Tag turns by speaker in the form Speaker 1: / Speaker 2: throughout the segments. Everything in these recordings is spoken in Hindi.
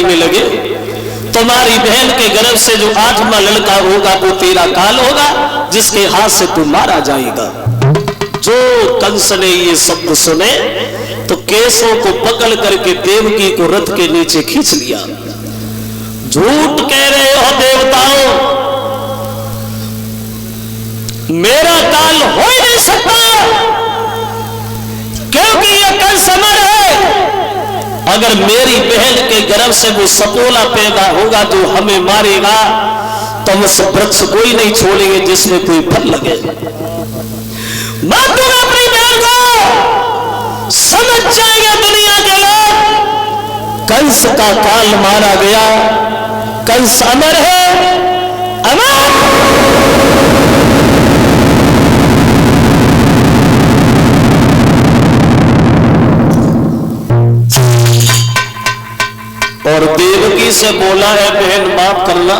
Speaker 1: लड़ाई में लगे। तुम्हारी बहन के गर्भ से जो 8वां लड़का होगा वो तेरा काल होगा, जिसके हाथ से तू मारा जाएगा। जो कंस ने ये शब्द सुने तो केसों को पकड़ करके देवकी को रथ के नीचे खींच लिया। झूठ कह रहे हो देवताओं, मेरा काल हो ही नहीं सकता, क्योंकि ये कंस अमर है। अगर मेरी बहन के गर्भ से वो सपोला पैदा होगा जो हमें मारेगा, तो हम उस वृक्ष को ही नहीं छोड़ेंगे जिसमें कोई फल लगे। मार दूंगा अपनी बहन को, समझ जाएंगे दुनिया के लोग कंस का काल मारा गया। कंस अमर है, अमर। और देवकी से बोला है, बहन माफ करना,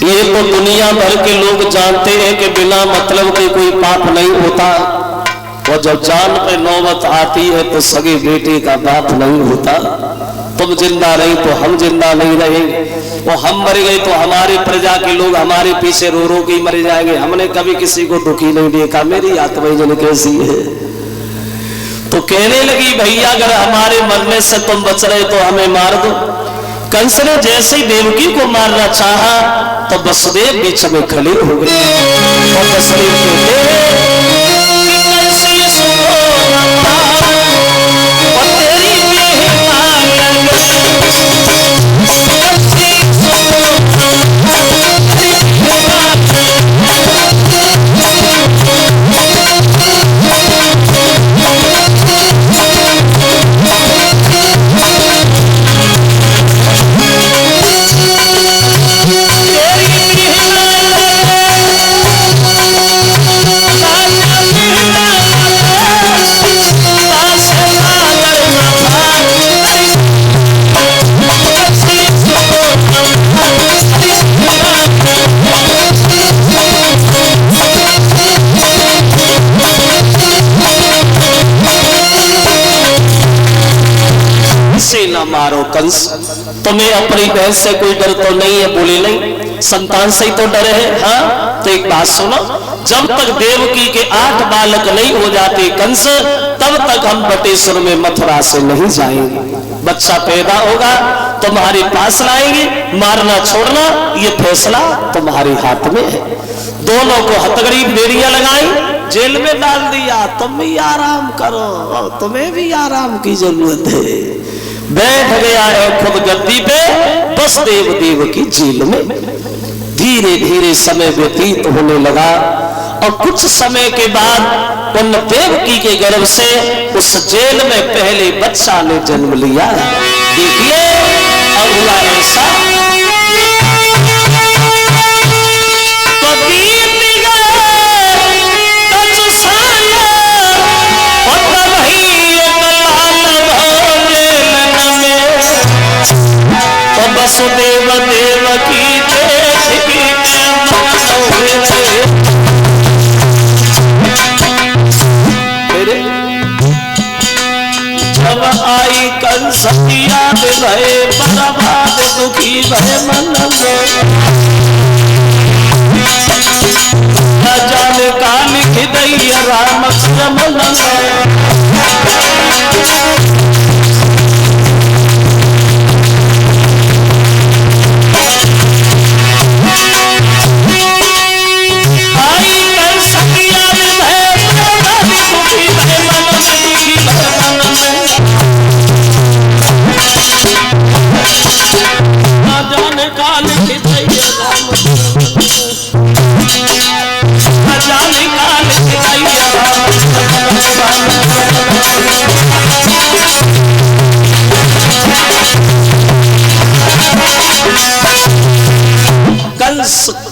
Speaker 1: ये तो दुनिया भर के लोग जानते हैं कि बिना मतलब के कोई पाप नहीं होता, और जब जान पे नौबत आती है तो सगे बेटे का बाप नहीं होता। तुम जिंदा रही तो हम जिंदा नहीं रहेंगे, और हम मर गए तो हमारे प्रजा के लोग हमारे पीछे रो रो के मर जाएंगे। हमने कभी किसी को दुखी नहीं देखा, मेरी आत्मा जन कैसी है। तो कहने लगी, भैया अगर हमारे मरने से तुम बच रहे तो हमें मार दो। कंस ने जैसे ही देवकी को मारना चाहा तो वसुदेव बीच में खड़े हो गए, और वसुदेव कहते हैं मारो कंस, तुम्हें अपनी बहन से कोई डर तो नहीं है? बोले नहीं, संतान से ही तो डर है। हाँ तो एक बात सुनो, जब तक देवकी के 8 बालक नहीं हो जाते कंस, तब तक हम बटेश्वर में मथुरा से नहीं जाएंगे। बच्चा पैदा होगा तुम्हारे पास लाएंगे, मारना छोड़ना ये फैसला तुम्हारे हाथ में है। दोनों को हथकड़ी बेड़ियां लगाई, जेल में डाल दिया। तुम भी आराम करो, तुम्हें भी आराम की जरूरत है। बैठ गया है खुद गद्दी पे, बस देव की जेल में। धीरे धीरे समय व्यतीत होने लगा, और कुछ समय के बाद उन देवकी के गर्भ से उस जेल में पहले बच्चा ने जन्म लिया। देखिए और हुआ ऐसा, वसुदेव देवकी जब आई कंस की याद भय, बर्बाद दुखी भय मन में, जाने का लिख दई राम मन में।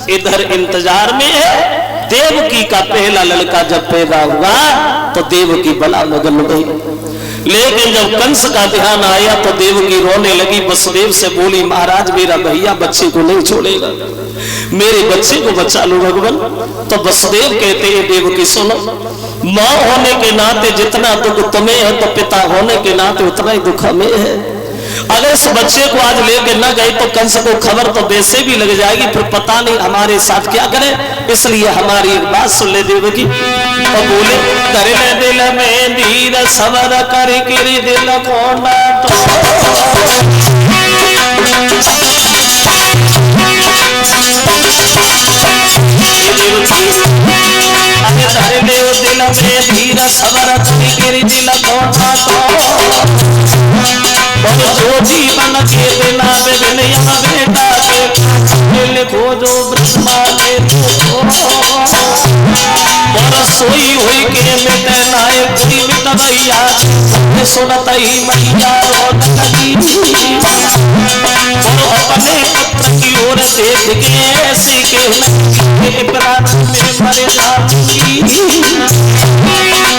Speaker 1: इधर इंतजार में है। देवकी का पहला लड़का जब पैदा हुआ तो देवकी बड़ा मगन गई, लेकिन जब कंस का ध्यान आया तो देवकी रोने लगी। वसुदेव से बोली, महाराज मेरा भैया बच्चे को नहीं छोड़ेगा, मेरे बच्चे को बचा लो भगवान। तो वसुदेव कहते हैं, देवकी सुनो, माँ होने के नाते जितना दुख तुम्हें है तो पिता होने के नाते उतना ही दुख हमें है। अगर इस बच्चे को आज लेके न गए तो कंस को खबर तो वैसे भी लग जाएगी, फिर पता नहीं हमारे साथ क्या करें। इसलिए हमारी एक बात सुन ले देवकी। तो बोले करे दिल में धीर सबर कर गिरी दिल को धरे देव दिल में धीर सबर कर गिरी दिल को जो जीवन के बिना बिना बेटा के लिखो जो ब्रह्मा ने और सोई हुई के मिटे नाय कोई मिट भैया सुनत ही मैया रोत लगी और अपने पुत्र की ओर देख के ऐसे के प्राण में मरे जाती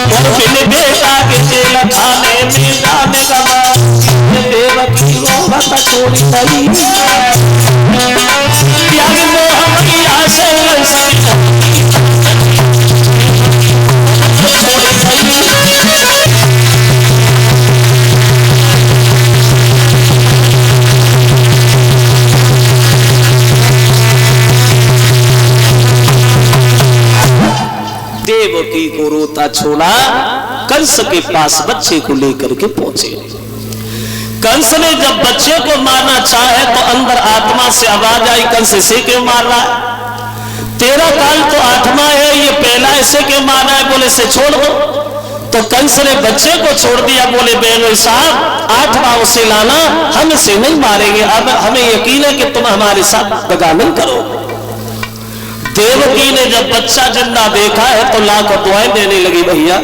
Speaker 1: और बिन बेटा के जेल खाने में जाने गवा देवकी रोवत छोड़ी गई त्याग मोह मैया से देवकी को रोता छोड़ा कंस के पास बच्चे को लेकर के पहुंचे। कंस ने जब बच्चे को मारना चाहे तो अंदर आत्मा से आवाज आई, कंस इसे क्यों मार रहा है? तेरा काल तो आत्मा है, ये पहला इसे क्यों मारना है? बोले से छोड़ दो। तो कंस ने बच्चे को छोड़ दिया। बोले बेनो साहब आत्मा उसे लाना, हम इसे नहीं मारेंगे, अब हमें यकीन है कि तुम हमारे साथ दगा नहीं करोगे। देवकी ने जब बच्चा जिंदा देखा है तो लाखों दुआएं देने लगी, भैया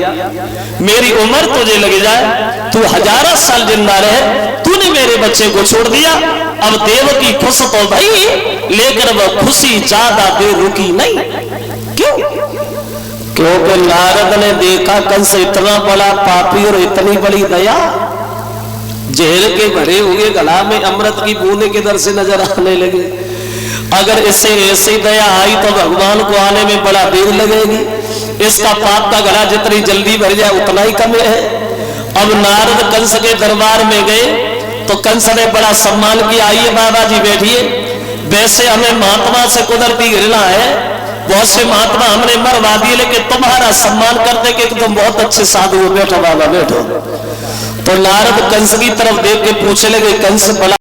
Speaker 1: मेरी उम्र तुझे लग जाए, तू हजारों साल जिंदा रहे, तूने मेरे बच्चे को छोड़ दिया। अब देवकी खुश तो भाई, लेकिन वह खुशी ज्यादा देर रुकी नहीं। क्यों? क्योंकि नारद ने देखा कंस इतना बड़ा पापी और इतनी बड़ी दया, जेल के भरे हुए गला में अमृत की बूंदे किधर से नजर आने लगे। अगर इससे ऐसी दया आई तो भगवान को आने में बड़ा देर लगेगी। इसका पाप का गला जितनी जल्दी भर जाए उतना ही कम है। अब नारद कंस के दरबार में गए तो कंस ने बड़ा सम्मान किया, आइए बाबा जी बैठिए। वैसे हमें महात्मा से कुदरती घृणा है, बहुत से महात्मा हमने मरवा दिए, लेकिन तुम्हारा सम्मान करते कि तुम बहुत अच्छे साधु हो, बैठो बाबा बैठो। तो नारद कंस की तरफ देख के पूछने लगे, कंस बड़ा